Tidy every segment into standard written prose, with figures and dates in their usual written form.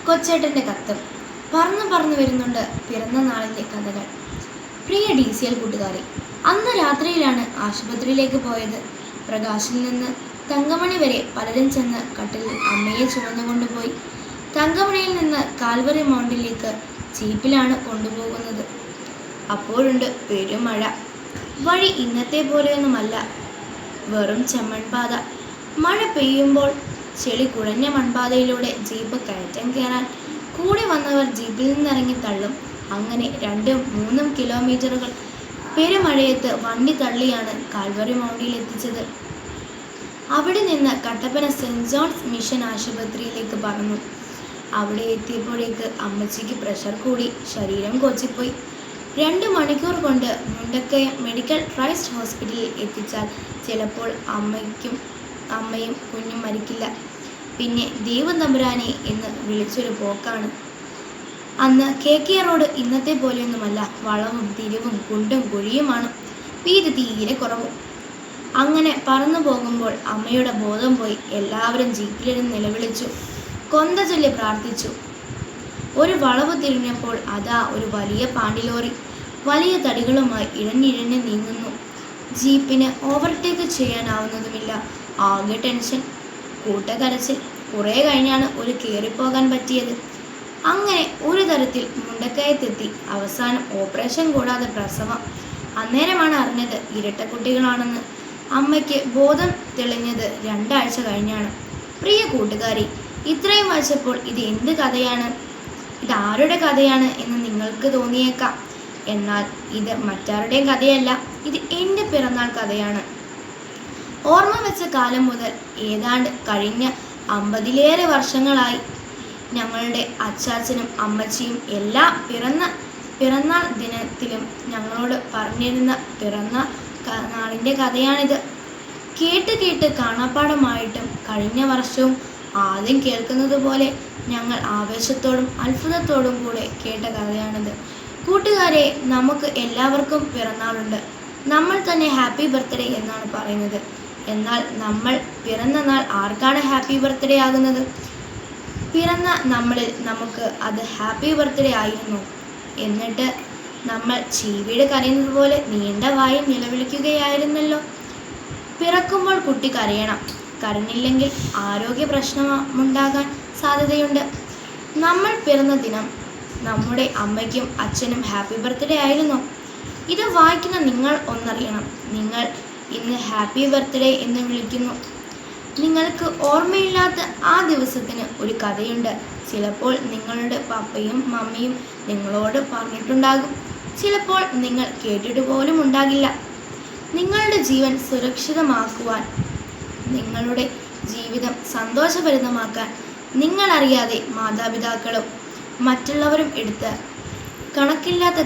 കൊച്ചേട്ടൻ്റെ കത്ത്. പറന്നു പറന്നു വരുന്നുണ്ട് പിറന്ന നാളിൻ്റെ കഥകൾ. പ്രിയ DCL കൂട്ടുകാരി, അന്ന് രാത്രിയിലാണ് ആശുപത്രിയിലേക്ക് പോയത്. പ്രകാശിൽ നിന്ന് തങ്കമണി വരെ പലരും ചെന്ന് കട്ടിലിൽ അമ്മയെ ചുമന്നുകൊണ്ടുപോയി. തങ്കമണിയിൽ നിന്ന് കാൽവറി മൗണ്ടിലേക്ക് ജീപ്പിലാണ് കൊണ്ടുപോകുന്നത്. അപ്പോഴുണ്ട് പെരുമഴ. വഴി ഇന്നത്തെ പോലെയൊന്നുമല്ല, വെറും ചെമ്മൺപാത. മഴ പെയ്യുമ്പോൾ ചെളി കുഴഞ്ഞ മൺപാതയിലൂടെ ജീപ്പ് കയറ്റം കയറാൻ കൂടി വന്നവർ ജീപ്പിൽ നിന്നിറങ്ങി തള്ളും. അങ്ങനെ 2-3 കിലോമീറ്ററുകൾ പെരുമഴയത്ത് വണ്ടി തള്ളിയാണ് കാൽവറി മൗണ്ടിൽ എത്തിച്ചത്. അവിടെ നിന്ന് കട്ടപ്പന സെന്റ് ജോൺസ് മിഷൻ ആശുപത്രിയിലേക്ക് പറന്നു. അവിടെ എത്തിയപ്പോഴേക്ക് അമ്മച്ചിക്ക് പ്രഷർ കൂടി, ശരീരം കൊച്ചിപ്പോയി. 2 മണിക്കൂർ കൊണ്ട് മുണ്ടക്കയം മെഡിക്കൽ ട്രസ്റ്റ് ഹോസ്പിറ്റലിൽ എത്തിച്ചാൽ ചിലപ്പോൾ അമ്മയും കുഞ്ഞും മരിക്കില്ല. പിന്നെ ദൈവം തമ്പുരാനെ എന്ന് വിളിച്ചൊരു പോക്കാണ്. അന്ന് KK റോഡ് ഇന്നത്തെ പോലെയൊന്നുമല്ല, വളവും തിരിവും കുണ്ടും കുഴിയുമാണ്, വീതി തീരെ കുറവും. അങ്ങനെ പറന്നു പോകുമ്പോൾ അമ്മയുടെ ബോധം പോയി. എല്ലാവരും ജീപ്പിലിരുന്ന് നിലവിളിച്ചു, കൊന്ത ചൊല്ലി പ്രാർത്ഥിച്ചു. ഒരു വളവ് തിരിഞ്ഞപ്പോൾ അതാ ഒരു വലിയ പാണ്ടിലോറി വലിയ തടികളുമായി ഇഴഞ്ഞിഴഞ്ഞ് നീങ്ങുന്നു. ജീപ്പിന് ഓവർടേക്ക് ചെയ്യാനാവുന്നതുമില്ല. ആകെ ടെൻഷൻ, കൂട്ടക്കരച്ചിൽ. കുറേ കഴിഞ്ഞാണ് ഒരു കയറിപ്പോകാൻ പറ്റിയത്. അങ്ങനെ ഒരു തരത്തിൽ മുണ്ടക്കയത്തെത്തി. അവസാനം ഓപ്പറേഷൻ കൂടാതെ പ്രസവം. അന്നേരമാണ് അറിഞ്ഞത് ഇരട്ടക്കുട്ടികളാണെന്ന്. അമ്മയ്ക്ക് ബോധം തെളിഞ്ഞത് 2 ആഴ്ച കഴിഞ്ഞാണ്. പ്രിയ കൂട്ടുകാരി, ഇത്രയും വായിച്ചപ്പോൾ ഇത് എന്ത് കഥയാണ്, ഇതാരുടെ കഥയാണ് എന്ന് നിങ്ങൾക്ക് തോന്നിയേക്കാം. എന്നാൽ ഇത് മറ്റാരുടെയും കഥയല്ല, ഇത് എൻ്റെ പിറന്നാൾ കഥയാണ്. ഓർമ്മ വെച്ച കാലം മുതൽ ഏതാണ്ട് കഴിഞ്ഞ 50ലേറെ വർഷങ്ങളായി ഞങ്ങളുടെ അച്ചാച്ചനും അമ്മച്ചിയും എല്ലാ പിറന്നാൾ ദിനത്തിലും ഞങ്ങളോട് പറഞ്ഞിരുന്ന നാളിൻ്റെ കഥയാണിത്. കേട്ട് കാണാപ്പാടമായിട്ടും കഴിഞ്ഞ വർഷവും ആദ്യം കേൾക്കുന്നത് പോലെ ഞങ്ങൾ ആവേശത്തോടും അത്ഭുതത്തോടും കൂടെ കേട്ട കഥയാണിത്. കൂട്ടുകാരെ, നമുക്ക് എല്ലാവർക്കും പിറന്നാളുണ്ട്. നമ്മൾ തന്നെ ഹാപ്പി ബർത്ത്ഡേ എന്നാണ് പറയുന്നത്. എന്നാൽ നമ്മൾ പിറന്ന നാൾ ആർക്കാണ് ഹാപ്പി ബർത്ത്ഡേ ആകുന്നത്? പിറന്ന നമ്മളിൽ നമുക്ക് അത് ഹാപ്പി ബർത്ത്ഡേ ആയിരുന്നു. എന്നിട്ട് നമ്മൾ ചീവീട് കരയുന്നത് പോലെ നീണ്ട വായിൽ നിലവിളിക്കുകയായിരുന്നല്ലോ. പിറക്കുമ്പോൾ കുട്ടി കരയണം. കരഞ്ഞില്ലെങ്കിൽ ആരോഗ്യ പ്രശ്നമുണ്ടാകാൻ സാധ്യതയുണ്ട്. നമ്മൾ പിറന്ന ദിനം നമ്മുടെ അമ്മയ്ക്കും അച്ഛനും ഹാപ്പി ബർത്ത്ഡേ ആയിരുന്നു. ഇത് വായിക്കുന്ന നിങ്ങൾ ഒന്നറിയണം, നിങ്ങൾ ഇന്ന് ഹാപ്പി ബർത്ത്ഡേ എന്ന് വിളിക്കുന്നു. നിങ്ങൾക്ക് ഓർമ്മയില്ലാത്ത ആ ദിവസത്തിന് ഒരു കഥയുണ്ട്. ചിലപ്പോൾ നിങ്ങളുടെ പപ്പയും മമ്മിയും നിങ്ങളോട് പറഞ്ഞിട്ടുണ്ടാകും, ചിലപ്പോൾ നിങ്ങൾ കേട്ടിട്ട് പോലും ഉണ്ടാകില്ല. നിങ്ങളുടെ ജീവൻ സുരക്ഷിതമാക്കുവാൻ, നിങ്ങളുടെ ജീവിതം സന്തോഷഭരിതമാക്കാൻ നിങ്ങളറിയാതെ മാതാപിതാക്കളും മറ്റുള്ളവരും എടുത്ത കണക്കില്ലാത്ത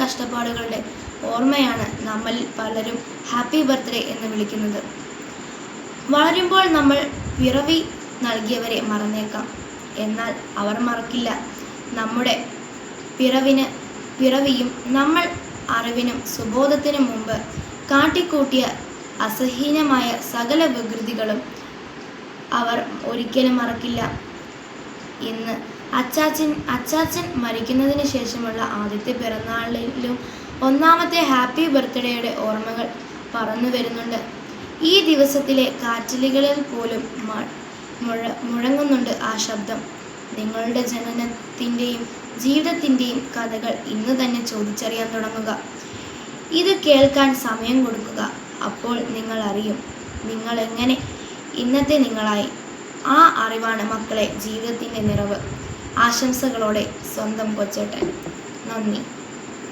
കഷ്ടപ്പാടുകളുടെ ഓർമ്മയാണ് നമ്മളിൽ പലരും ഹാപ്പി ബർത്ത്ഡേ എന്ന് വിളിക്കുന്നത്. വളരുമ്പോൾ നമ്മൾ പിറവി നൽകിയവരെ മറന്നേക്കാം, എന്നാൽ അവർ മറക്കില്ല നമ്മുടെ പിറവിയും നമ്മൾ അറിവിനും സുബോധത്തിനും മുമ്പ് കാട്ടിക്കൂട്ടിയ അസഹീനമായ സകല വികൃതികളും അവർ ഒരിക്കലും മറക്കില്ല. ഇന്ന് അച്ചാച്ചൻ മരിക്കുന്നതിന് ശേഷമുള്ള ആദ്യത്തെ പിറന്നാളിലും ഒന്നാമത്തെ ഹാപ്പി ബർത്ത്ഡേയുടെ ഓർമ്മകൾ പറന്നു വരുന്നുണ്ട്. ഈ ദിവസത്തിലെ കാറ്റിലുകളിൽ പോലും മുഴങ്ങുന്നുണ്ട് ആ ശബ്ദം. നിങ്ങളുടെ ജനനത്തിൻ്റെയും ജീവിതത്തിൻ്റെയും കഥകൾ ഇന്ന് തന്നെ ചോദിച്ചറിയാൻ തുടങ്ങുക. ഇത് കേൾക്കാൻ സമയം കൊടുക്കുക. അപ്പോൾ നിങ്ങൾ അറിയും നിങ്ങൾ എങ്ങനെ ഇന്നത്തെ നിങ്ങളായി. ആ അറിവാണ് മക്കളെ ജീവിതത്തിൻ്റെ നിറവ്. ആശംസകളോടെ സ്വന്തം കൊച്ചേട്ടൻ. നന്ദി.